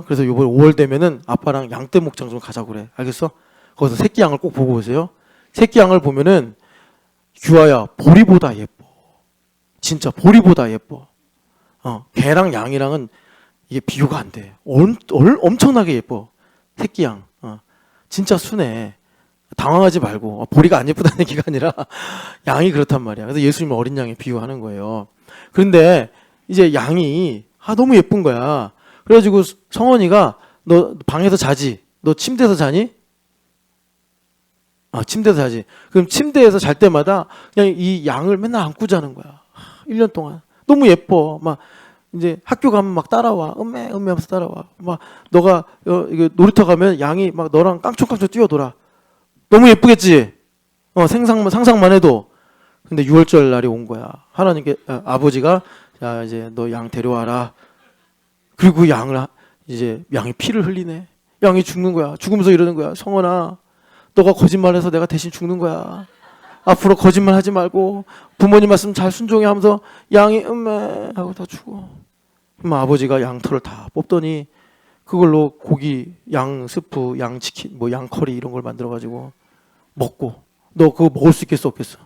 그래서 요번 5월 되면은 아빠랑 양떼 목장 좀 가자고 그래. 알겠어? 거기서 새끼 양을 꼭 보고 오세요. 새끼 양을 보면은 규아야, 보리보다 예뻐. 진짜 보리보다 예뻐. 개랑 양이랑은 이게 비교가 안 돼. 엄청나게 예뻐. 새끼 양. 진짜 순해. 당황하지 말고. 보리가 안 예쁘다는 얘기가 아니라 양이 그렇단 말이야. 그래서 예수님은 어린 양에 비유하는 거예요. 그런데 이제 양이 너무 예쁜 거야. 그래가지고 성원이가 너 방에서 자지? 너 침대에서 자니? 침대에서 자지. 그럼 침대에서 잘 때마다 그냥 이 양을 맨날 안고 자는 거야. 1년 동안. 너무 예뻐. 막 이제 학교 가면 막 따라와. 음메 하면서 따라와. 막 너가 이거 놀이터 가면 양이 막 너랑 깡총깡총 뛰어돌아. 너무 예쁘겠지? 상상만 해도. 근데 6월절 날이 온 거야. 하나님께 아버지가 자 이제 너 양 데려와라. 그리고 양이 피를 흘리네. 양이 죽는 거야. 죽으면서 이러는 거야. 성원아, 너가 거짓말해서 내가 대신 죽는 거야. 앞으로 거짓말 하지 말고 부모님 말씀 잘 순종해 하면서 양이 음메 하고 다 죽어. 그럼 아버지가 양털을 다 뽑더니 그걸로 고기, 양 스프, 양 치킨, 뭐 양 커리 이런 걸 만들어 가지고 먹고. 너 그거 먹을 수 있겠어 없겠어?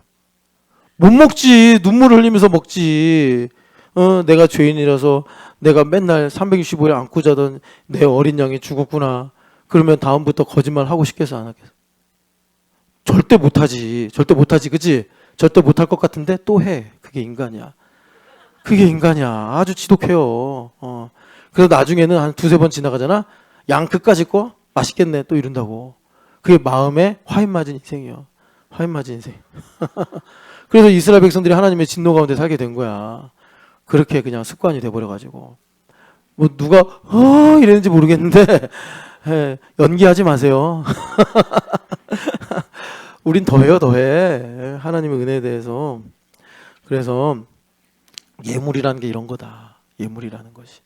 못 먹지. 눈물을 흘리면서 먹지. 내가 죄인이라서 내가 맨날 365일 안고 자던 내 어린 양이 죽었구나. 그러면 다음부터 거짓말 하고 싶겠어 안 하겠어? 절대 못하지. 절대 못하지. 그치? 절대 못할 것 같은데 또 해. 그게 인간이야. 그게 인간이야. 아주 지독해요. 그래서 나중에는 한 두세 번 지나가잖아. 양 끝까지 꺼? 맛있겠네. 또 이런다고. 그게 마음에 화인 맞은 인생이에요. 화인 맞은 인생. 그래서 이스라엘 백성들이 하나님의 진노 가운데 살게 된 거야. 그렇게 그냥 습관이 돼버려가지고. 뭐 누가 이랬는지 모르겠는데 연기하지 마세요. 우린 더해요, 더해. 하나님의 은혜에 대해서. 그래서 예물이라는 게 이런 거다. 예물이라는 것이.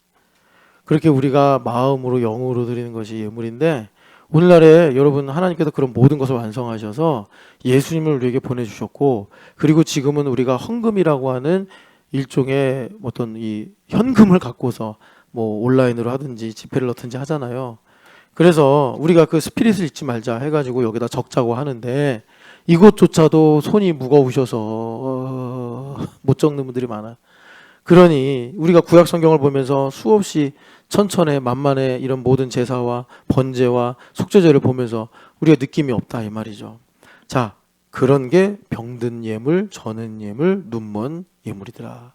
그렇게 우리가 마음으로 영으로 드리는 것이 예물인데 오늘날에 여러분 하나님께서 그런 모든 것을 완성하셔서 예수님을 우리에게 보내주셨고 그리고 지금은 우리가 헌금이라고 하는 일종의 어떤 이 현금을 갖고서 뭐 온라인으로 하든지 지폐를 넣든지 하잖아요. 그래서 우리가 그 스피릿을 잊지 말자 해가지고 여기다 적자고 하는데 이것조차도 손이 무거우셔서 못 적는 분들이 많아. 그러니 우리가 구약 성경을 보면서 수없이 천천에 만만에 이런 모든 제사와 번제와 속죄제를 보면서 우리가 느낌이 없다 이 말이죠. 자, 그런 게 병든 예물, 저는 예물, 눈먼 예물이더라.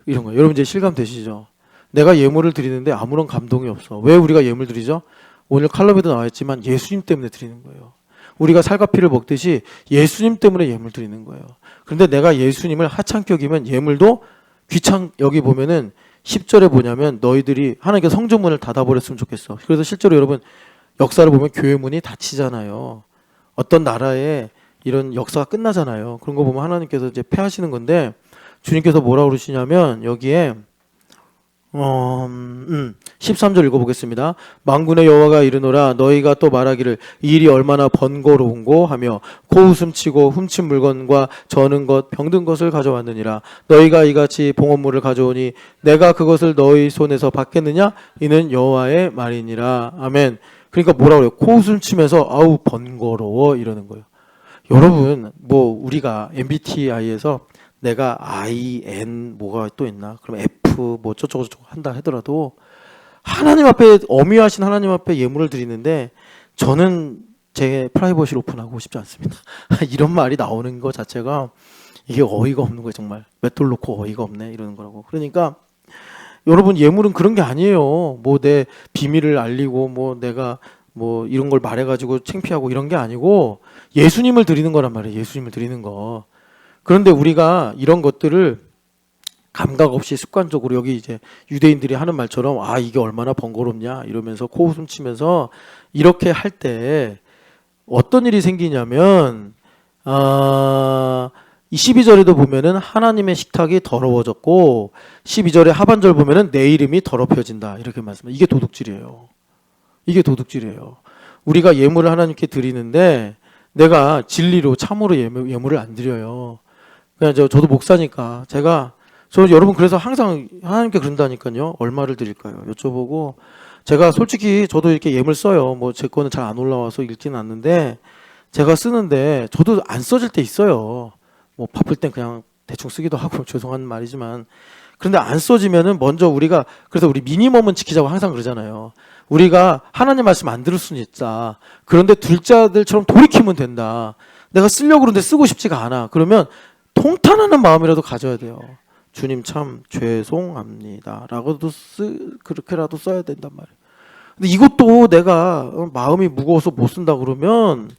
이런 거 여러분 이제 실감 되시죠? 내가 예물을 드리는데 아무런 감동이 없어. 왜 우리가 예물 드리죠? 오늘 칼럼에도 나와있지만 예수님 때문에 드리는 거예요. 우리가 살과 피를 먹듯이 예수님 때문에 예물 드리는 거예요. 그런데 내가 예수님을 하찮게 여기면 예물도 여기 보면은 10절에 뭐냐면 너희들이 하나님께 성전문을 닫아버렸으면 좋겠어. 그래서 실제로 여러분 역사를 보면 교회 문이 닫히잖아요. 어떤 나라에 이런 역사가 끝나잖아요. 그런 거 보면 하나님께서 이제 패하시는 건데 주님께서 뭐라 그러시냐면 여기에 13절 읽어보겠습니다. 만군의 여호와가 이르노라 너희가 또 말하기를 이 일이 얼마나 번거로운고 하며 코웃음치고 훔친 물건과 저는 것 병든 것을 가져왔느니라. 너희가 이같이 봉헌물을 가져오니 내가 그것을 너희 손에서 받겠느냐? 이는 여호와의 말이니라. 아멘. 그러니까 뭐라 그래요? 코웃음 치면서 아우 번거로워 이러는 거예요. 여러분 뭐 우리가 MBTI에서 내가 I, N 뭐가 또 있나? 그럼 F 뭐 저쩌고 한다 하더라도 하나님 앞에 엄위하신 하나님 앞에 예물을 드리는데 저는 제 프라이버시를 오픈하고 싶지 않습니다. 이런 말이 나오는 것 자체가 이게 어이가 없는 거예요. 정말 맷돌 놓고 어이가 없네 이러는 거라고. 그러니까 여러분 예물은 그런 게 아니에요. 뭐 내 비밀을 알리고 뭐 내가 뭐 이런 걸 말해가지고 창피하고 이런 게 아니고 예수님을 드리는 거란 말이에요. 예수님을 드리는 거. 그런데 우리가 이런 것들을 감각 없이 습관적으로 여기 이제 유대인들이 하는 말처럼 아 이게 얼마나 번거롭냐 이러면서 코웃음 치면서 이렇게 할 때 어떤 일이 생기냐면 이 12절에도 보면은 하나님의 식탁이 더러워졌고 12절의 하반절 보면은 내 이름이 더럽혀진다 이렇게 말씀해요. 이게 도둑질이에요. 이게 도둑질이에요. 우리가 예물을 하나님께 드리는데 내가 진리로 참으로 예물을 안 드려요. 그냥 저도 목사니까 저 여러분 그래서 항상 하나님께 그런다니까요. 얼마를 드릴까요? 여쭤보고 제가 솔직히 저도 이렇게 예물 써요. 뭐 제 거는 잘 안 올라와서 읽지는 않는데 제가 쓰는데 저도 안 써질 때 있어요. 뭐 바쁠 땐 그냥 대충 쓰기도 하고 죄송한 말이지만 그런데 안 써지면은 먼저 우리가 그래서 우리 미니멈은 지키자고 항상 그러잖아요. 우리가 하나님 말씀 안 들을 수는 있다. 그런데 둘째들처럼 돌이키면 된다. 내가 쓰려고 그러는데 쓰고 싶지가 않아. 그러면 통탄하는 마음이라도 가져야 돼요. 주님 참 죄송합니다. 라고도 그렇게라도 써야 된단 말이에요. 근데 이것도 내가 마음이 무거워서 못 쓴다 그러면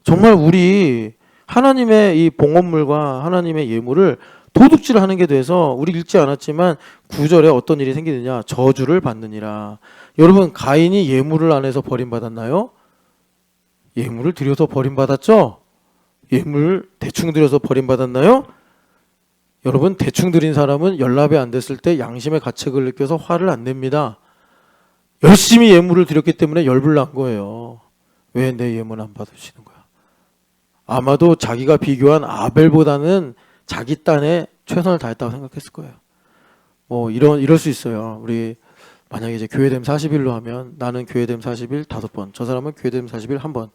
정말 우리 하나님의 이 봉헌물과 하나님의 예물을 도둑질을 하는 게 돼서 우리 읽지 않았지만 9절에 어떤 일이 생기느냐 저주를 받느니라. 여러분 가인이 예물을 안 해서 버림받았나요? 예물을 드려서 버림받았죠? 예물 대충 드려서 버림받았나요? 여러분 대충 드린 사람은 연락이 안 됐을 때 양심의 가책을 느껴서 화를 안 냅니다. 열심히 예물을 드렸기 때문에 열불 난 거예요. 왜 내 예물 안 받으시는 거야? 아마도 자기가 비교한 아벨보다는 자기 딴에 최선을 다했다고 생각했을 거예요. 뭐 이럴 수 있어요. 우리 만약에 이제 교회됨 40일로 하면 나는 교회됨 40일 5번, 저 사람은 교회됨 40일 1번.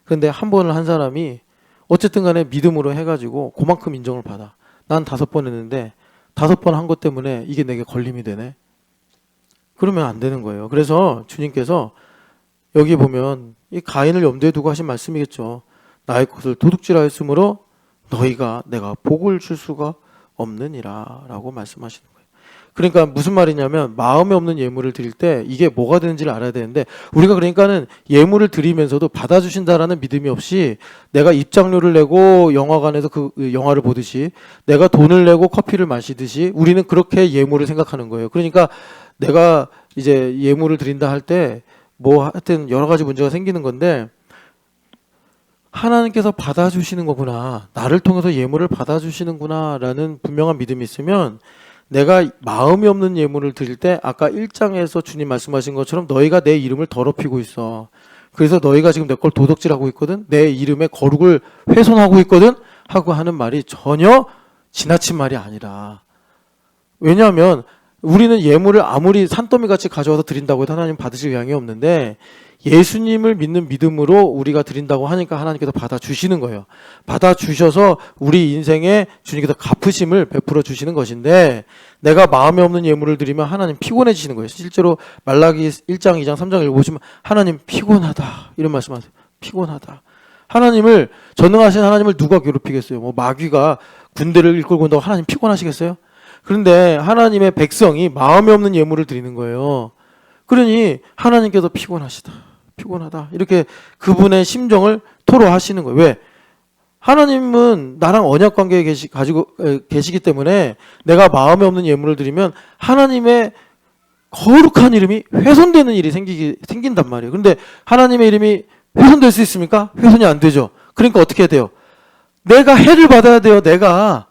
근데 한 번을 한 사람이 어쨌든 간에 믿음으로 해가지고 그만큼 인정을 받아. 난 5번 했는데 5번 한 것 때문에 이게 내게 걸림이 되네. 그러면 안 되는 거예요. 그래서 주님께서 여기 보면 이 가인을 염두에 두고 하신 말씀이겠죠. 나의 것을 도둑질하였으므로 너희가 내가 복을 줄 수가 없느니라 라고 말씀하시는 거예요. 그러니까 무슨 말이냐면 마음에 없는 예물을 드릴 때 이게 뭐가 되는지를 알아야 되는데 우리가 그러니까는 예물을 드리면서도 받아주신다라는 믿음이 없이 내가 입장료를 내고 영화관에서 그 영화를 보듯이 내가 돈을 내고 커피를 마시듯이 우리는 그렇게 예물을 생각하는 거예요. 그러니까 내가 이제 예물을 드린다 할 때 뭐 하여튼 여러 가지 문제가 생기는 건데 하나님께서 받아주시는 거구나. 나를 통해서 예물을 받아주시는구나 라는 분명한 믿음이 있으면 내가 마음이 없는 예물을 드릴 때 아까 1장에서 주님 말씀하신 것처럼 너희가 내 이름을 더럽히고 있어. 그래서 너희가 지금 내 걸 도둑질하고 있거든. 내 이름의 거룩을 훼손하고 있거든. 하고 하는 말이 전혀 지나친 말이 아니라 왜냐하면 우리는 예물을 아무리 산더미같이 가져와서 드린다고 해도 하나님 받으실 의향이 없는데 예수님을 믿는 믿음으로 우리가 드린다고 하니까 하나님께서 받아주시는 거예요. 받아주셔서 우리 인생에 주님께서 갚으심을 베풀어 주시는 것인데 내가 마음에 없는 예물을 드리면 하나님 피곤해지시는 거예요. 실제로 말라기 1장, 2장, 3장 읽어보시면 하나님 피곤하다 이런 말씀하세요. 피곤하다. 하나님을 전능하신 하나님을 누가 괴롭히겠어요? 뭐 마귀가 군대를 이끌고 온다고 하나님 피곤하시겠어요? 그런데 하나님의 백성이 마음에 없는 예물을 드리는 거예요. 그러니 하나님께서 피곤하다 이렇게 그분의 심정을 토로하시는 거예요. 왜? 하나님은 나랑 언약관계에 가지고 계시기 때문에 내가 마음에 없는 예물을 드리면 하나님의 거룩한 이름이 훼손되는 일이 생긴단 말이에요. 그런데 하나님의 이름이 훼손될 수 있습니까? 훼손이 안 되죠. 그러니까 어떻게 해야 돼요? 내가 해를 받아야 돼요. 내가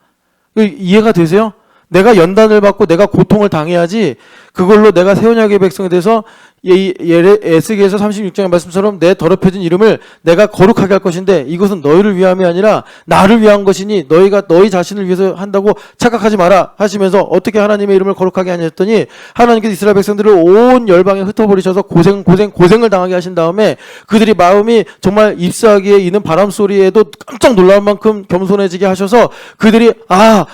이해가 되세요? 내가 연단을 받고 내가 고통을 당해야지 그걸로 내가 새 언약의 백성이 돼서 에스겔서 36장의 말씀처럼 내 더럽혀진 이름을 내가 거룩하게 할 것인데 이것은 너희를 위함이 아니라 나를 위한 것이니 너희가 너희 자신을 위해서 한다고 착각하지 마라 하시면서 어떻게 하나님의 이름을 거룩하게 하냐 했더니 하나님께서 이스라엘 백성들을 온 열방에 흩어버리셔서 고생을 당하게 하신 다음에 그들이 마음이 정말 잎사귀에 있는 바람 소리에도 깜짝 놀랄 만큼 겸손해지게 하셔서 그들이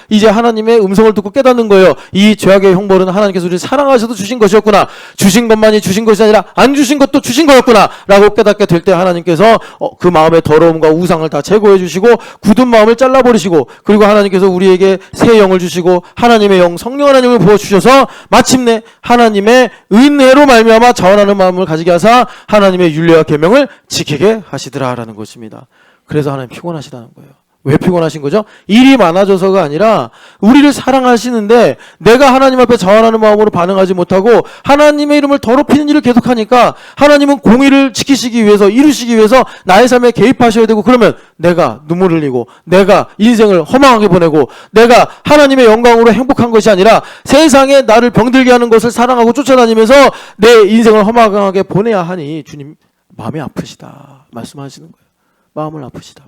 이제 하나님의 음성을 듣고 깨닫는 거예요. 이 죄악의 형벌은 하나님께서 우리를 사랑하셔서 주신 것이었구나. 주신 것만이 주신 것이 아니라 안 주신 것도 주신 거였구나 라고 깨닫게 될 때 하나님께서 그 마음의 더러움과 우상을 다 제거해 주시고 굳은 마음을 잘라버리시고 그리고 하나님께서 우리에게 새 영을 주시고 하나님의 영 성령 하나님을 부어주셔서 마침내 하나님의 은혜로 말미암아 자원하는 마음을 가지게 하사 하나님의 율례와 계명을 지키게 하시더라라는 것입니다. 그래서 하나님 피곤하시다는 거예요. 왜 피곤하신 거죠? 일이 많아져서가 아니라 우리를 사랑하시는데 내가 하나님 앞에 자원하는 마음으로 반응하지 못하고 하나님의 이름을 더럽히는 일을 계속하니까 하나님은 공의를 지키시기 위해서 이루시기 위해서 나의 삶에 개입하셔야 되고 그러면 내가 눈물 흘리고 내가 인생을 허망하게 보내고 내가 하나님의 영광으로 행복한 것이 아니라 세상에 나를 병들게 하는 것을 사랑하고 쫓아다니면서 내 인생을 허망하게 보내야 하니 주님 마음이 아프시다 말씀하시는 거예요. 마음이 아프시다.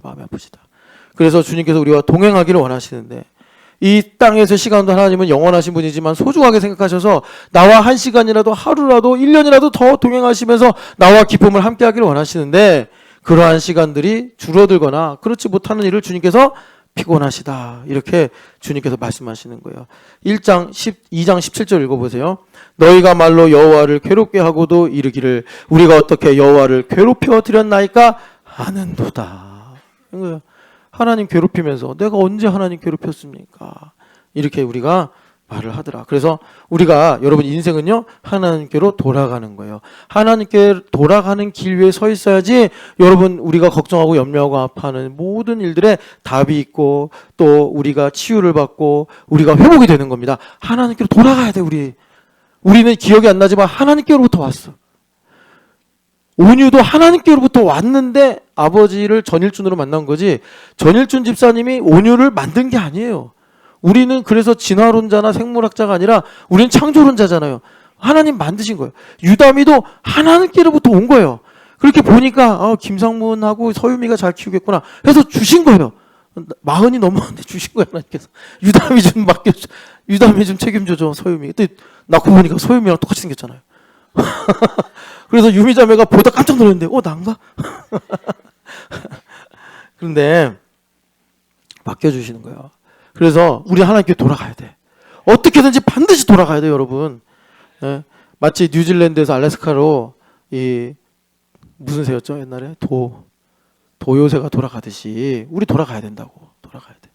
그래서 주님께서 우리와 동행하기를 원하시는데 이 땅에서 시간도 하나님은 영원하신 분이지만 소중하게 생각하셔서 나와 한 시간이라도 하루라도 1년이라도 더 동행하시면서 나와 기쁨을 함께 하기를 원하시는데 그러한 시간들이 줄어들거나 그렇지 못하는 일을 주님께서 피곤하시다 이렇게 주님께서 말씀하시는 거예요. 2장 17절 읽어보세요. 너희가 말로 여호와를 괴롭게 하고도 이르기를 우리가 어떻게 여호와를 괴롭혀 드렸나이까 하는도다. 하나님 괴롭히면서 내가 언제 하나님 괴롭혔습니까? 이렇게 우리가 말을 하더라. 그래서 우리가 여러분 인생은요 하나님께로 돌아가는 거예요. 하나님께 돌아가는 길 위에 서 있어야지 여러분 우리가 걱정하고 염려하고 아파하는 모든 일들에 답이 있고 또 우리가 치유를 받고 우리가 회복이 되는 겁니다. 하나님께로 돌아가야 돼. 우리는 기억이 안 나지만 하나님께로부터 왔어. 온유도 하나님께로부터 왔는데 아버지를 전일준으로 만난 거지 전일준 집사님이 온유를 만든 게 아니에요. 우리는 그래서 진화론자나 생물학자가 아니라 우리는 창조론자잖아요. 하나님 만드신 거예요. 유다미도 하나님께로부터 온 거예요. 그렇게 보니까 김상문하고 서유미가 잘 키우겠구나 해서 주신 거예요. 40이 넘었는데 주신 거예요. 하나님께서 유다미 좀 책임져줘 서유미. 그때 낳고 보니까 서유미랑 똑같이 생겼잖아요. 그래서 유미자매가 보다 깜짝 놀랐는데 난가? 그런데 맡겨주시는 거예요. 그래서 우리 하나님께 돌아가야 돼. 어떻게든지 반드시 돌아가야 돼요, 여러분. 예? 마치 뉴질랜드에서 알래스카로 무슨 새였죠? 옛날에 도요새가 돌아가듯이 우리 돌아가야 된다고. 돌아가야 돼.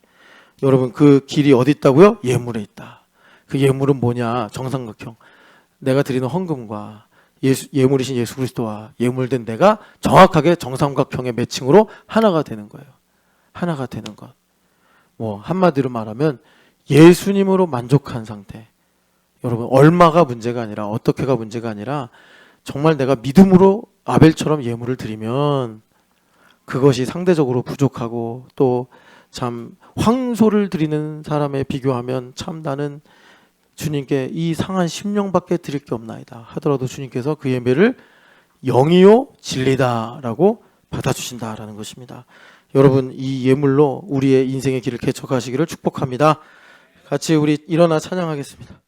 여러분 그 길이 어디 있다고요? 예물에 있다. 그 예물은 뭐냐? 정삼각형. 내가 드리는 헌금과 예물이신 예수 그리스도와 예물된 내가 정확하게 정삼각형의 매칭으로 하나가 되는 거예요. 하나가 되는 것. 한마디로 말하면 예수님으로 만족한 상태. 여러분 얼마가 문제가 아니라 어떻게가 문제가 아니라 정말 내가 믿음으로 아벨처럼 예물을 드리면 그것이 상대적으로 부족하고 또 참 황소를 드리는 사람에 비교하면 참 나는 주님께 이 상한 심령밖에 드릴 게 없나이다 하더라도 주님께서 그 예배를 영이요 진리다라고 받아주신다라는 것입니다. 여러분 이 예물로 우리의 인생의 길을 개척하시기를 축복합니다. 같이 우리 일어나 찬양하겠습니다.